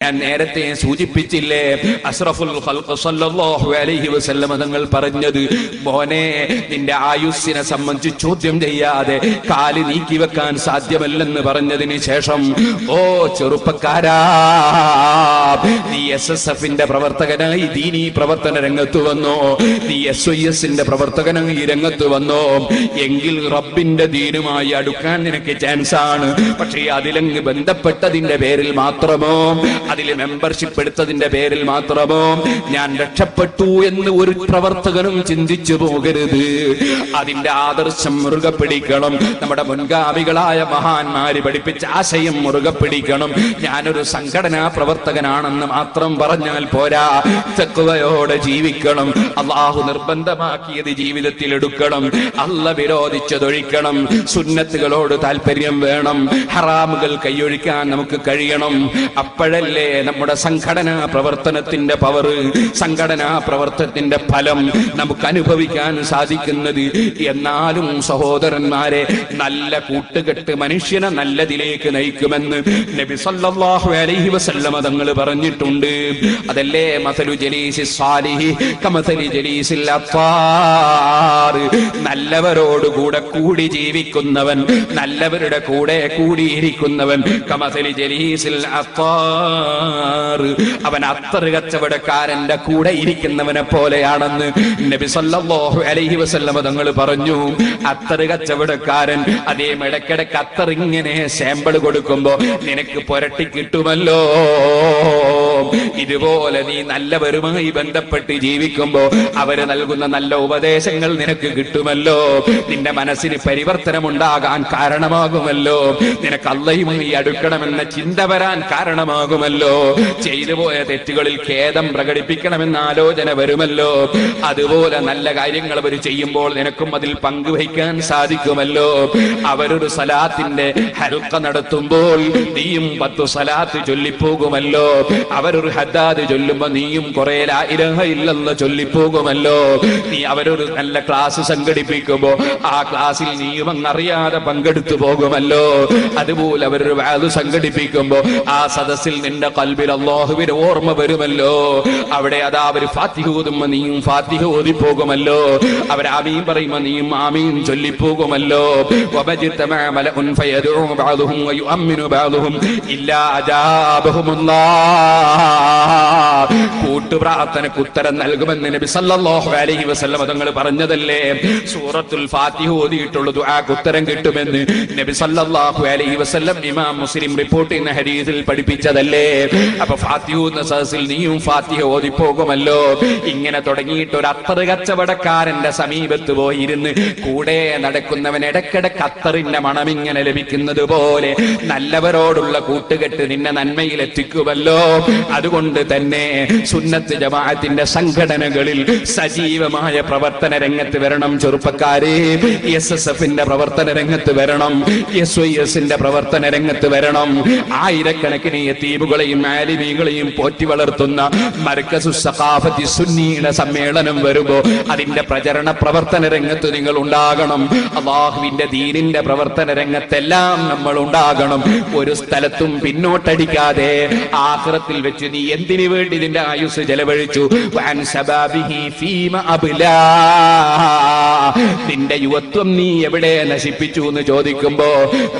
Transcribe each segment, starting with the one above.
ഞാൻ നേരത്തെ സൂചിപ്പിച്ചില്ലേ, അഷ്റഫുൽ ഖൽഖ് സല്ലല്ലാഹു അലൈഹി വസല്ലം തങ്ങൾ പറഞ്ഞത്, മോനെ നിന്റെ ആയുസ്സിനെ സംബന്ധിച്ച് ചോദ്യം ചെയ്യാതെ കാല് നീക്കി വെക്കാൻ സാധ്യമല്ലെന്ന് പറഞ്ഞതിന് ശേഷം, ഓ ചെറുപ്പക്കാരാ, നീ SSFന്റെ പ്രവർത്തകനായി ദീനീ പ്രവർത്തന രംഗത്ത് വന്നോ, നീ SYSന്റെ പ്രവർത്തകനായി രംഗത്ത് വന്നോ, എങ്കിൽ റബ്ബിന്റെ ദീനുമായി അടുക്കാൻ നിനക്ക് ചാൻസ് ആണ്. പക്ഷേ അതിലങ്ങ് ബന്ധപ്പെട്ടതിന്റെ പേരിൽ മാത്രമോ, അതിൽ മെമ്പർഷിപ്പ് എടുത്തതിന്റെ പേരിൽ മാത്രമോ ഞാൻ രക്ഷപ്പെട്ടു എന്ന് ഒരു പ്രവർത്തകനും ചിന്തിച്ചു പോകരുത്. അതിന്റെ ആദർശം മുറുകെ പിടിക്കണം. നമ്മുടെ മുൻഗാമികളായ മഹാന്മാര് പഠിപ്പിച്ച ആശയം മുറുകെ പിടിക്കണം. ഞാനൊരു സംഘടനാ പ്രവർത്തകനാണെന്ന് മാത്രം പറഞ്ഞാൽ പോരാ, തഖ്വയോടെ ജീവിക്കണം. അല്ലാഹു നിർബന്ധമാക്കിയത് ജീവിതത്തിൽ എടുക്കണം. അല്ലാഹു വിരോധിച്ചതൊഴിക്കണം. സുന്നത്തുകളോട് താല്പര്യം വേണം. ഹറാമുകൾ കൈയൊഴിക്കാൻ നമുക്ക് കഴിയണം. അപ്പോഴല്ലേ നമ്മുടെ സംഘടനാ പ്രവർത്തനത്തിന്റെ പവർ, സംഘടനാ പ്രവർത്തനത്തിന്റെ ഫലം നമുക്ക് അനുഭവിക്കാൻ സാധിക്കുന്നത്. എന്നാലും സഹോദരന്മാരെ, നല്ല കൂട്ടുകെട്ട് മനുഷ്യനെ നല്ലതിലേക്ക് നയിക്കുമെന്ന് നബി സല്ലല്ലാഹു അലൈഹി വസല്ലം തങ്ങൾ പറഞ്ഞിട്ടുണ്ട്. അതല്ലേ മസലു ജലീസി സ്വാലിഹി കമസലി ജലീസിൽ അത്വാർ, നല്ലവരോടുകൂടെ കൂടി ജീവിക്കുന്നവൻ, നല്ലവരുടെ കൂടെ കൂടിയിരിക്കുന്നവൻ, കമസലി ജലീസിൽ അത്വാർ, അവൻ അത്തറ് കച്ചവടക്കാരന്റെ കൂടെ ഇരിക്കുന്നവനെ പോലെയാണെന്ന് നബി സല്ലല്ലാഹു അലൈഹി വസല്ലം തങ്ങൾ പറഞ്ഞു. അത്തറ് കച്ചവടക്കാരൻ അതേ ഇടയ്ക്കിടയ്ക്ക് അത്തറിങ്ങനെ സാമ്പിൾ കൊടുക്കുമ്പോ നിനക്ക് പുരട്ടി കിട്ടുമല്ലോ. ഇതുപോലെ നീ നല്ലവരുമായി ബന്ധപ്പെട്ട് ജീവിക്കുമ്പോ അവര് നൽകുന്ന നല്ല ഉപദേശങ്ങൾ നിനക്ക് കിട്ടുമല്ലോ. നിന്റെ മനസ്സിന് പരിവർത്തനം ഉണ്ടാകാൻ കാരണമാകുമല്ലോ. നിനക്ക് അല്ലാഹുവുമായി അടുക്കണമെന്ന ചിന്ത വരാൻ കാരണമാകുമല്ലോ. ചെയ്തു പോയ തെറ്റുകളിൽ ഖേദം പ്രകടിപ്പിക്കണമെന്ന ആലോചന വരുമല്ലോ. അതുപോലെ നല്ല കാര്യങ്ങൾ അവർ ചെയ്യുമ്പോൾ നിനക്കും അതിൽ പങ്കുവഹിക്കാൻ സാധിക്കുമല്ലോ. അവരൊരു സലാത്തിന്റെ ഹൽഖ നടത്തുമ്പോൾ നീയും 10 സലാത്ത് ചൊല്ലിപ്പോകുമല്ലോ. അവരൊരു ഹദ്ദാദ് ചൊല്ലുമ്പോ നീയും കുറെ ലാ ഇലാഹ ഇല്ലല്ലാഹ് ചൊല്ലിപ്പോകുമല്ലോ. നീ അവരൊരു നല്ല ക്ലാസ് സംഘടിപ്പിക്കുമ്പോ ആ ക്ലാസ്സിൽ നീയും അങ്ങറിയാതെ പങ്കെടുത്തു പോകുമല്ലോ. അതുപോലെ അവരൊരു വാദ് സംഘടിപ്പിക്കുമ്പോ ആ സദസ്സിൽ നിന്റെ ഖൽബിൽ അല്ലാഹുവിന്റെ ഓർമ്മ വരുമല്ലോ. അവിടെ അതാ അവർ ഫാത്തിഹ ഓതുമ്പോ നീയും ഫാത്തിഹ ഓതിപ്പോകുമല്ലോ. അവർ ആമീൻ പറയുമ്പോ നീയും ആമീൻ ചൊല്ലിപ്പോകുമല്ലോ. വബജ്തമഅ മലഉൻ ഫയദഉ ബഅദുഹും വയുഅമ്മിനു ബഅദുഹും ഇല്ലാ അജാബഹുമുല്ലാഹ്, കൂട്ടുപ്രാർത്ഥനയ്ക്ക് ഉത്തരം നൽകുമെന്ന് നബി സല്ലല്ലാഹു അലൈഹി വസല്ലം തങ്ങൾ പറഞ്ഞതല്ലേ. സൂറത്തുൽ ഫാത്തിഹ ഓതിയിട്ടുള്ള ദുആക്ക് ഉത്തരം കിട്ടുമെന്ന് നബി സല്ലല്ലാഹു അലൈഹി വസല്ലം ഇമാം മുസ്ലിം റിപ്പോർട്ട് ചെയ്യുന്ന ഹദീസിൽ പഠിപ്പിച്ചതല്ലേ. അപ്പൊ ഫാത്തിഹ എന്ന സദസ്സിൽ നീയും ഫാത്തിഹ ഓതിപ്പോകുമല്ലോ. ഇങ്ങനെ തുടങ്ങിയിട്ട് ഒരു അത്തറ് കച്ചവടക്കാരന്റെ സമീപത്ത് പോയിരുന്ന് കൂടെ നടക്കുന്നവൻ ഇടയ്ക്കിടയ്ക്ക് അത്തറിന്റെ മണമിങ്ങനെ ലഭിക്കുന്നത് പോലെ നല്ലവരോടുള്ള കൂട്ടുകെട്ട് നിന്നെ നന്മയിൽ എത്തിക്കുമല്ലോ. അതുകൊണ്ട് തന്നെ സുന്നത്ത് ജമാഅത്തിന്റെ സംഘടനകളിൽ സജീവമായ പ്രവർത്തന രംഗത്ത് വരണം ചെറുപ്പക്കാരെ. SSFന്റെ പ്രവർത്തന രംഗത്ത് വരണം. SYSന്റെ പ്രവർത്തന രംഗത്ത് വരണം. ആയിരക്കണക്കിന് യതീമുകളെയും ആലിമീങ്ങളെയും പോറ്റി വളർത്തുന്ന മർകസു സഖാഫത്തി സുന്നിയുടെ സമ്മേളനം വരുമ്പോ അതിന്റെ പ്രചരണ പ്രവർത്തന രംഗത്ത് നിങ്ങൾ ഉണ്ടാകണം. അല്ലാഹുവിന്റെ ദീനിന്റെ പ്രവർത്തന രംഗത്തെല്ലാം നമ്മൾ ഉണ്ടാകണം. ഒരു സ്ഥലത്തും പിന്നോട്ടടിക്കാതെ ആഖിറത്തിൽ വെച്ച് നീ എന്തിനു വേണ്ടി നിന്റെ ആയുസ് ചെലവഴിച്ചു, വഅൻ ശബാബിഹി ഫീമ അബ്ലാ, നിന്റെ യുവത്വം നീ എവിടെ നശിപ്പിച്ചു എന്ന് ചോദിക്കുമ്പോ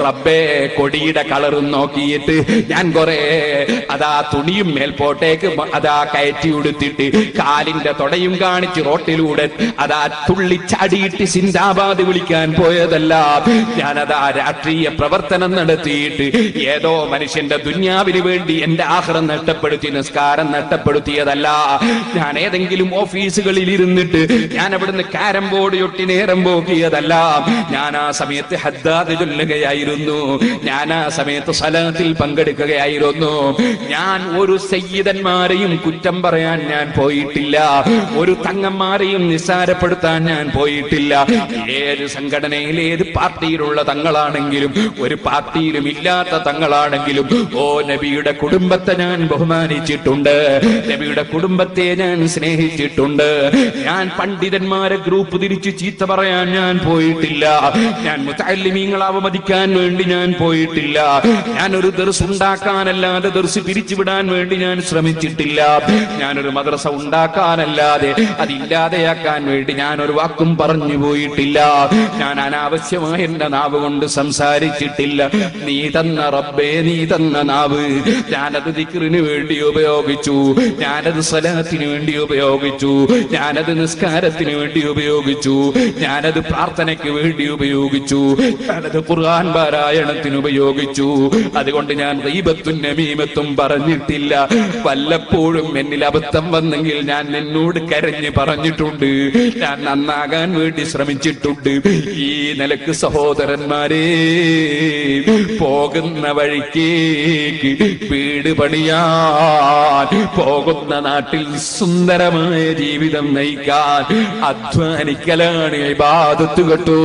റബ്ബേ കൊടിയുടെ കളറും നോക്കിയിട്ട് ഞാൻ കുറെ അതാ തുണിയും മേൽപോട്ടേക്ക് അതാ കയറ്റി ഉടുത്തിട്ട് കാലിന്റെ തൊടയും കാണിച്ച് റോട്ടിലൂടെ അതാ തുള്ളിച്ചാടിയിട്ട് സിന്ദാബാദ് വിളിക്കാൻ പോയതല്ല. ഞാനതാ രാഷ്ട്രീയ പ്രവർത്തനം നടത്തിയിട്ട് ഏതോ മനുഷ്യന്റെ ദുന്യാവിന് വേണ്ടി എന്റെ ആഖിറം നഷ്ടപ്പെടുത്തി നിസ്കാരം നഷ്ടപ്പെടുത്തിയതല്ല. ഞാൻ ഏതെങ്കിലും ഓഫീസുകളിൽ ഇരുന്നിട്ട് ഞാൻ അവിടുന്ന് കാരം ബോർഡ് ഒട്ടി നേരം പോക്കിയതല്ല. ഞാൻ ആ സമയത്ത് ഹദ്ദാദ് ചൊല്ലുകയായിരുന്നു. ഞാൻ ആ സമയത്ത് സലാത്തിൽ പങ്കെടുക്കുകയായിരുന്നു. ഞാൻ ഒരു സയ്യിദന്മാരെയും കുറ്റം പറയാൻ ഞാൻ പോയിട്ടില്ല. ഒരു തങ്ങന്മാരെയും നിസ്സാരപ്പെടുത്താൻ ഞാൻ പോയിട്ടില്ല. ഏത് സംഘടനയിൽ ഏത് പാർട്ടിയിലുള്ള തങ്ങളാണെങ്കിലും ഒരു പാർട്ടിയിലും ഇല്ലാത്ത തങ്ങളാണെങ്കിലും ഓ നബിയുടെ കുടുംബത്തെ ഞാൻ ബഹുമാനിക്കുന്നു. ബഹുമാനിച്ചിട്ടുണ്ട്, നബിയുടെ കുടുംബത്തെ ഞാൻ സ്നേഹിച്ചിട്ടുണ്ട്. ഞാൻ പണ്ഡിതന്മാരെ ഗ്രൂപ്പ് തിരിച്ച് ചീത്ത പറയാൻ ഞാൻ പോയിട്ടില്ല. ഞാൻ മുതഅല്ലിമീങ്ങളെ അവമതിക്കാൻ വേണ്ടി ഞാൻ പോയിട്ടില്ല. ഞാനൊരു ദർസ് ഉണ്ടാക്കാനല്ലാതെ ദർസ് പിരിച്ചുവിടാൻ വേണ്ടി ഞാൻ ശ്രമിച്ചിട്ടില്ല. ഞാനൊരു മദ്രസ ഉണ്ടാക്കാനല്ലാതെ അതില്ലാതെയാക്കാൻ വേണ്ടി ഞാനൊരു വാക്കും പറഞ്ഞു പോയിട്ടില്ല. ഞാൻ അനാവശ്യമായി എന്റെ നാവ് കൊണ്ട് സംസാരിച്ചിട്ടില്ല. നീ തന്ന റബ്ബേ, നീ തന്ന നാവ് ഞാനത് ദിക്റിന് വേണ്ടി ഉപയോഗിച്ചു, ഞാനത് സ്വലാത്തിന് വേണ്ടി ഉപയോഗിച്ചു, ഞാനത് നിസ്കാരത്തിന് വേണ്ടി ഉപയോഗിച്ചു, ഞാനത് പ്രാർത്ഥനയ്ക്ക് വേണ്ടി ഉപയോഗിച്ചു, ഞാനത് ഖുർആൻ പാരായണത്തിന് ഉപയോഗിച്ചു. അതുകൊണ്ട് ഞാൻ ഗീബത്തും നമീമത്തും പറഞ്ഞിട്ടില്ല. വല്ലപ്പോഴും എന്നിൽ അബദ്ധം വന്നെങ്കിൽ ഞാൻ നിന്നോട് കരഞ്ഞ് പറഞ്ഞിട്ടുണ്ട്. ഞാൻ നന്നാകാൻ വേണ്ടി ശ്രമിച്ചിട്ടുണ്ട്. ഈ നിലക്ക് സഹോദരന്മാരെ, പോകുന്ന വഴിക്കേക്ക് വീട് പണിയാൻ, പോകുന്ന നാട്ടിൽ സുന്ദരമായ ജീവിതം നയിക്കാൻ അധ്വാനിക്കലാണ് ഇബാദത്ത് കേട്ടോ.